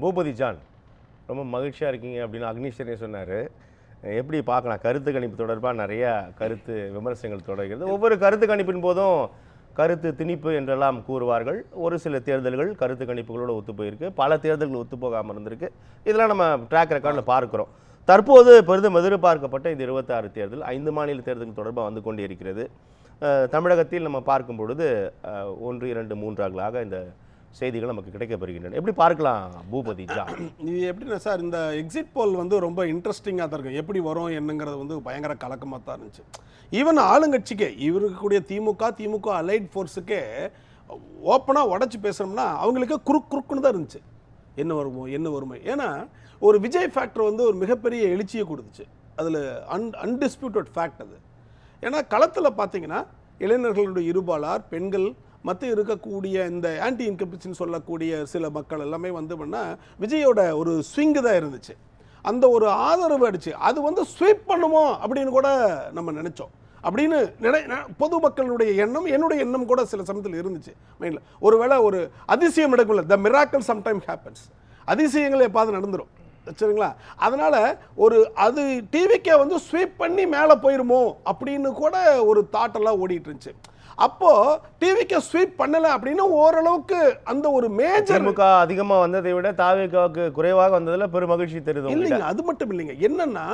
Boopathi John ரொம்ப மகிழ்ச்சியாக இருக்கீங்க அப்படின்னு அக்னிஸ்வரே சொன்னார். எப்படி பார்க்கலாம், கருத்து கணிப்பு தொடர்பாக நிறையா கருத்து விமர்சனங்கள் தொடர்கிறது. ஒவ்வொரு கருத்து கணிப்பின் போதும் கருத்து திணிப்பு என்றெல்லாம் கூறுவார்கள். ஒரு சில தேர்தல்கள் கருத்து கணிப்புகளோடு ஒத்து போயிருக்கு, பல தேர்தல்கள் ஒத்து போகாமல் இருந்திருக்கு. இதெல்லாம் நம்ம ட்ராக் ரெக்கார்டில் பார்க்குறோம். தற்போது பெரிதும் எதிர்பார்க்கப்பட்ட இந்த 26 தேர்தல் 5 மாநில தேர்தல் தொடர்பாக வந்து கொண்டே இருக்கிறது. தமிழகத்தில் நம்ம பார்க்கும் பொழுது 1, 2, 3 இந்த செய்திகள் நமக்கு கிடைக்கப்பெறுகின்றன. எப்படி பார்க்கலாம் பூபதி ஜான்? இது எப்படின்னா சார், இந்த எக்ஸிட் போல் வந்து ரொம்ப இன்ட்ரெஸ்டிங்காக தான் இருக்கும். எப்படி வரும் என்னங்கிறது வந்து பயங்கர கலக்கமாக தான் இருந்துச்சு. ஈவன் ஆளுங்கட்சிக்கே இருக்கக்கூடிய திமுக அலைட் ஃபோர்ஸுக்கே ஓப்பனாக உடச்சி பேசுகிறோம்னா அவங்களுக்கு குறுக்குன்னு தான் இருந்துச்சு. என்ன வருமோ ஏன்னா ஒரு விஜய் ஃபேக்டர் வந்து ஒரு மிகப்பெரிய எழுச்சியை கொடுத்துச்சு. அதில் அன்டிஸ்பியூட்டட் ஃபேக்ட் அது. ஏன்னா களத்தில் பார்த்தீங்கன்னா இளைஞர்களுடைய இருபாலார், பெண்கள், மற்ற இருக்கக்கூடிய இந்த ஆன்டி இன்கம்பிஷன் சொல்லக்கூடிய சில மக்கள் எல்லாமே வந்து பண்ணால் விஜயோட ஒரு ஸ்விங்கு தான் இருந்துச்சு. அந்த ஒரு ஆதரவு அடிச்சு அது வந்து ஸ்வீப் பண்ணுமோ அப்படின்னு கூட நம்ம நினச்சோம். அப்படின்னு பொதுமக்களுடைய எண்ணம், என்னுடைய எண்ணம் கூட சில சமயத்தில் இருந்துச்சு மைண்டில். ஒருவேளை ஒரு அதிசயம் நடக்கும்ல, த மிராக்கிள் சம்டைம் ஹேப்பன்ஸ், அதிசயங்கள் எப்பாவது நடந்துடும் சரிங்களா. அதனால் அது டிவிக்கே வந்து ஸ்வீப் பண்ணி மேலே போயிருமோ அப்படின்னு கூட ஒரு தாட்டெல்லாம் ஓடிட்டு இருந்துச்சு. அப்போ டிவிக்கு ஸ்வீப் பண்ணல அப்படின்னு ஓரளவுக்கு அந்த ஒரு மேஜர் அதிகமாக வந்ததை விட தாவேக்காவுக்கு குறைவாக வந்ததில் பெரும் மகிழ்ச்சி தெரியுது இல்லைங்க. அது மட்டும் இல்லைங்க, என்னன்னா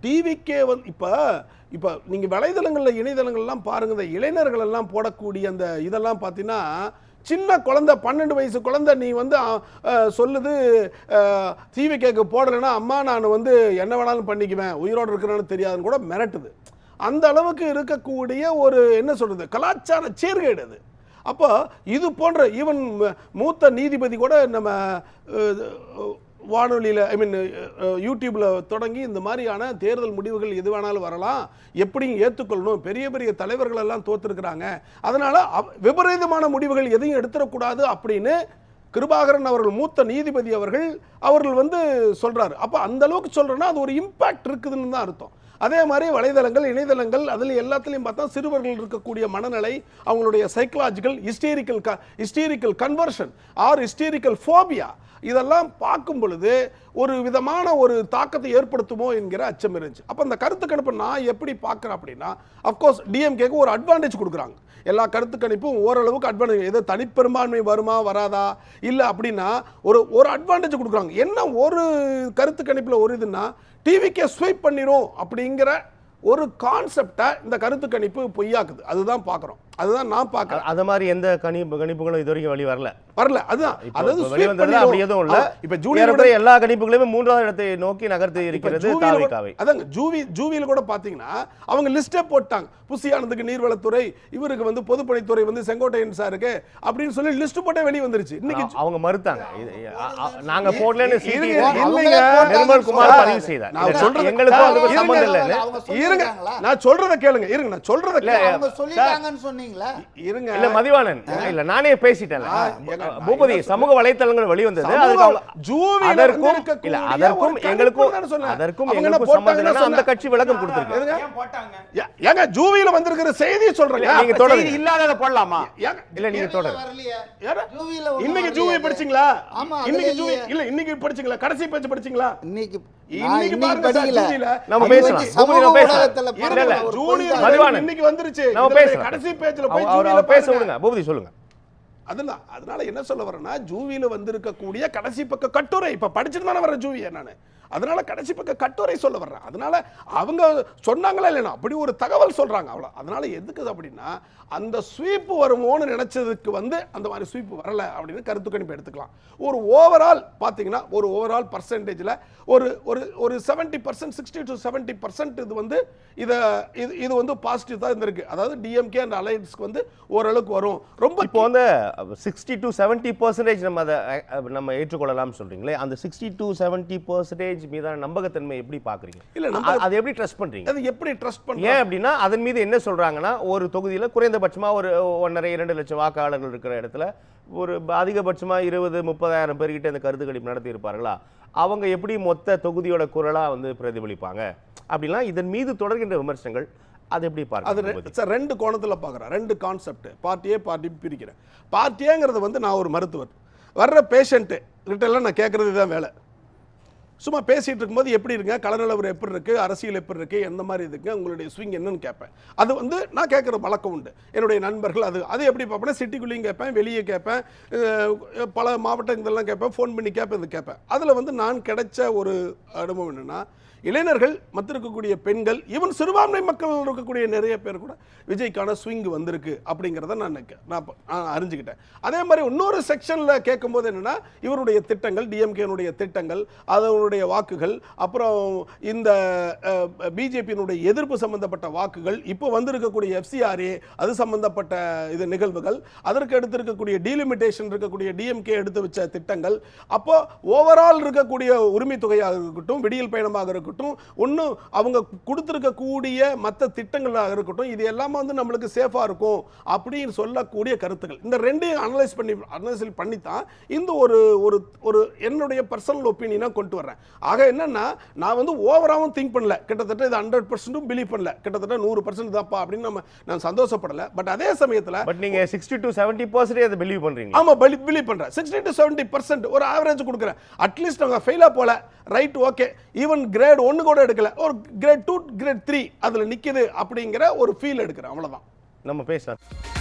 டிவிக்கே வந்து இப்போ நீங்கள் வலைதளங்களில் இணையதளங்கள்லாம் பாருங்க, இந்த இளைஞர்கள் எல்லாம் போடக்கூடிய அந்த இதெல்லாம் பார்த்தீங்கன்னா சின்ன குழந்தை 12 வயசு குழந்தை நீ வந்து சொல்லுது டிவிக்கு போடலைன்னா அம்மா நான் வந்து என்ன வேணாலும் பண்ணிக்குவேன், உயிரோடு இருக்கிறேன்னு தெரியாதுன்னு கூட மிரட்டுது. அந்த அளவுக்கு இருக்கக்கூடிய ஒரு என்ன சொல்றது கலாச்சார சீர்கேடு அது. அப்போ இது போன்ற ஈவன் மூத்த நீதிபதி கூட நம்ம வானொலியில் யூடியூப்ல தொடங்கி இந்த மாதிரியான தேர்தல் முடிவுகள் எது வேணாலும் வரலாம், எப்படி ஏற்றுக்கொள்ளணும், பெரிய பெரிய தலைவர்கள் எல்லாம் தோத்துருக்கிறாங்க, அதனால விபரீதமான முடிவுகள் எதையும் எடுத்துடக்கூடாது அப்படின்னு கிருபாகரன் அவர்கள், மூத்த நீதிபதி அவர்கள் வந்து சொல்றாரு. அப்போ அந்த அளவுக்கு சொல்றேன்னா அது ஒரு இம்பாக்ட் இருக்குதுன்னு தான் அர்த்தம். அதே மாதிரி வலைதளங்கள், இணையதளங்கள், அதில் எல்லாத்துலேயும் பார்த்தா சிறுவர்கள் இருக்கக்கூடிய மனநிலை, அவங்களுடைய சைக்கலாஜிக்கல் ஹிஸ்டீரிக்கல் கன்வர்ஷன் ஆர் ஹிஸ்டீரிக்கல் ஃபோபியா, இதெல்லாம் பார்க்கும் பொழுது ஒரு விதமான ஒரு தாக்கத்தை ஏற்படுத்துமோ என்கிற அச்சம் இருந்துச்சு. அப்போ அந்த கருத்து கணிப்பை நான் எப்படி பார்க்குறேன் அப்படின்னா, அஃப்கோர்ஸ் டிஎம்கேக்கு ஒரு அட்வான்டேஜ் கொடுக்குறாங்க. எல்லா கருத்து கணிப்பும் ஓரளவுக்கு அட்வான்டேஜ், ஏதோ தனிப்பெரும்பான்மை வருமா வராதா இல்லை அப்படின்னா ஒரு அட்வான்டேஜ் கொடுக்குறாங்க. என்ன ஒரு கருத்து கணிப்பில் ஒரு இதுன்னா டிவிக்கே ஸ்வீப் பண்ணிரும் அப்படிங்கிற ஒரு கான்செப்டை இந்த கருத்து கணிப்பு பொய்யாக்குது. அதுதான் பார்க்குறோம், அதுதான் நான் பார்க்குறேன். அது மாதிரி எந்த கணிப்புகளும் இது வரைக்கும் வெளி வரல. அதுதான் அப்படி எதுவும் இல்ல. இப்ப ஜூனியர் எல்லா கணிப்புகளுமே 3வது இடத்தை நோக்கி நகர்த்து இருக்கிறது தாவேகாவை. அதாங்க ஜூவியில் கூட பாத்தீங்கன்னா அவங்க லிஸ்டே போட்டாங்க. புசியானதுக்கு நீர்வளத்துறை, இவருக்கு வந்து பொதுப்பணித்துறை வந்து செங்கோட்டையன் சாருக்கு அப்படின்னு சொல்லி லிஸ்ட் போட்டே வெளியே வந்துருச்சு. இன்னைக்கு அவங்க மறுத்தாங்க, நாங்க போடலன்னு நிர்மல் குமார் பதிவு செய்தார். நான் சொல்றது எங்களுக்கு அதுக்கு சம்பந்தம் இல்ல. இருங்க நான் சொல்றத கேளுங்க, இருங்க நான் சொல்றத அவங்க சொல்லிட்டாங்கன்னு சொன்னீங்களா? இருங்க இல்ல மதிவாணன், இல்ல நானே பேசிட்டேன். பூபதி சமூக வலைத்தளங்கள் வெளிவந்தது, அதற்கும் எங்களுக்கும் சம்பந்தம் இல்ல. அந்த கட்சி விளக்கம் கொடுத்திருக்கு. ஏங்க ஜூவியில வந்திருக்கிற செய்தி சொல்றேங்க, நீங்க தொடர்ந்து இல்லாதத போடலாமா? இல்ல நீங்க தொடர்ந்து. இன்னைக்கு ஜூவி படிச்சீங்களா? இன்னைக்கு ஜூவி இல்ல, இன்னைக்கு படிச்சீங்களா? கடைசி பேஜ் படிச்சீங்களா? இன்னைக்கு படிக்கல. நம்ம பேசலாம். இன்னைக்கு வந்துருச்சு கடைசி பேஜ்ல போய் அவர் பேச விடுங்க. பூபதி சொல்லுங்க. அதனால என்ன சொல்ல வரேன்னா, ஜூவியில வந்திருக்கக்கூடிய கடைசி பக்க கட்டுரை இப்ப படிச்சுட்டு தானே வர்றேன் ஜூவியை நானு. அதனால கடைசி பக்க கட்டுரை சொல்ல வர்றேன். அதனால அவங்க சொன்னாங்களா இல்லைன்னா அப்படி ஒரு தகவல் சொல்றாங்க அவ்வளோ. அதனால எதுக்கு அப்படின்னா அந்த ஸ்வீப் வருமோன்னு நினைச்சதுக்கு வந்து அந்த மாதிரி ஸ்வீப் வரல அப்படின்னு கருத்து கணிப்பு எடுத்துக்கலாம். ஒரு ஓவரால் பார்த்தீங்கன்னா ஒரு ஓவரால் பர்சன்டேஜில் ஒரு 70%, 60 to 70% இது வந்து இது வந்து பாசிட்டிவ் தான் இருந்திருக்கு. அதாவது டிஎம்கே அண்ட் அலையன்ஸ்க்கு வந்து ஓரளவுக்கு வரும். ரொம்ப இப்போ வந்து 60 to 70% நம்ம ஏற்றுக்கொள்ளலாம்னு சொல்றீங்களே, அந்த 60 to 70% மீதான நம்பகத்தன்மை எப்படி பாக்குறீங்க? இல்ல அது எப்படி ட்ரஸ்ட் பண்றீங்க? அது எப்படி ட்ரஸ்ட் பண்றீங்க? ஏன் அப்படின்னா அதன் மீது என்ன சொல்றாங்கன்னா, ஒரு தொகுதியில குறைந்தபட்சமா ஒரு 1.5-2 லட்சம் வாக்காளர்கள் இருக்கிற இடத்துல ஒரு அதிகபட்சமா 20-30,000 பேர்கிட்ட இந்த கருத்து கணிப்பு நடத்தி இருப்பார்களா, அவங்க எப்படி மொத்த தொகுதியோட குரலா வந்து பிரதிபலிப்பாங்க அப்படின்னா இதன் மீது தொடர்கின்ற விமர்சனங்கள் அது எப்படி பார்க்க? அது ரெண்டு கோணத்துல பார்க்குறேன், ரெண்டு கான்செப்ட். பார்ட்டியே பார்ட்டி பிரிக்கிறேன். பார்ட்டியேங்கிறது வந்து நான் ஒரு மருத்துவர், வர்ற பேஷண்ட்டு கிட்டெல்லாம் நான் கேட்குறது தான் வேலை. சும்மா பேசிகிட்டு இருக்கும்போது எப்படி இருங்க, கலநிலவரம் எப்படி இருக்குது, அரசியல் எப்படி இருக்குது, எந்த மாதிரி இருக்குங்க, உங்களுடைய ஸ்விங் என்னன்னு கேட்பேன். அது வந்து நான் கேட்குற பழக்கம் உண்டு. என்னுடைய நண்பர்கள் அது எப்படி பார்ப்பேன்னா, சிட்டிக்குள்ளேயும் கேட்பேன், வெளியே கேட்பேன், பல மாவட்டங்களெல்லாம் கேட்பேன், ஃபோன் பண்ணி கேட்பேன், இது கேட்பேன். அதில் வந்து நான் கிடைச்ச ஒரு அனுபவம் என்னென்னா, இளைஞர்கள் மற்ற இருக்கக்கூடிய பெண்கள், ஈவன் சிறுபான்மை மக்கள் இருக்கக்கூடிய நிறைய பேர் கூட விஜய்க்கான ஸ்விங் வந்திருக்கு அப்படிங்கிறத நான் அறிஞ்சுக்கிட்டேன். அதே மாதிரி இன்னொரு செக்ஷனில் கேட்கும்போது என்னென்னா, இவருடைய திட்டங்கள், டிஎம்கேனுடைய திட்டங்கள், அதனுடைய வாக்குகள், அப்புறம் இந்த பிஜேபியினுடைய எதிர்ப்பு சம்பந்தப்பட்ட வாக்குகள், இப்போ வந்திருக்கக்கூடிய எஃப்சிஆர்ஏ அது சம்பந்தப்பட்ட இது நிகழ்வுகள், அதற்கு எடுத்து இருக்கக்கூடிய டீலிமிட்டேஷன் இருக்கக்கூடிய டிஎம்கே எடுத்து வச்ச திட்டங்கள், அப்போ ஓவரால் இருக்கக்கூடிய உரிமை தொகையாக இருக்கட்டும், விடியல் பயணமாக இருக்கட்டும், ஒன்றும் அவங்க கொடுத்துருக்கக்கூடிய மற்ற திட்டங்களாக இருக்கட்டும், இது எல்லாமே வந்து நம்மளுக்கு சேஃபாக இருக்கும் அப்படின்னு சொல்லக்கூடிய கருத்துக்கள். இந்த ரெண்டையும் அனலைஸ் பண்ணி தான் இந்த ஒரு என்னுடைய பர்சனல் ஒப்பீனியனாக கொண்டு வர்றேன். ஆக என்னன்னா, நான் வந்து ஓவராகவும் திங்க் பண்ணல, கிட்டத்தட்ட இது 100% பிலீவ் பண்ணல, கிட்டத்தட்ட 100% தான்ப்பா அப்படின்னு நான் சந்தோஷப்படலை. பட் அதே சமயத்தில் நீங்க 60 to 70% அதை பிலீவ் பண்றீங்க. ஆமா, பிலீவ் பண்றேன். 60 to 70% ஒரு ஆவரேஜ் கொடுக்குறேன். அட்லீஸ்ட் அவங்க ஃபெயிலா போல, ரைட், ஓகே, ஈவன் கிரேட் 1 கூட எடுக்கல, ஒரு கிரேட் 2 கிரேட் 3 அதுல நிக்குது அப்படிங்கிற ஒரு ஃபீல் எடுக்கிறேன். அவ்வளவுதான். நம்ம பேசலாம்.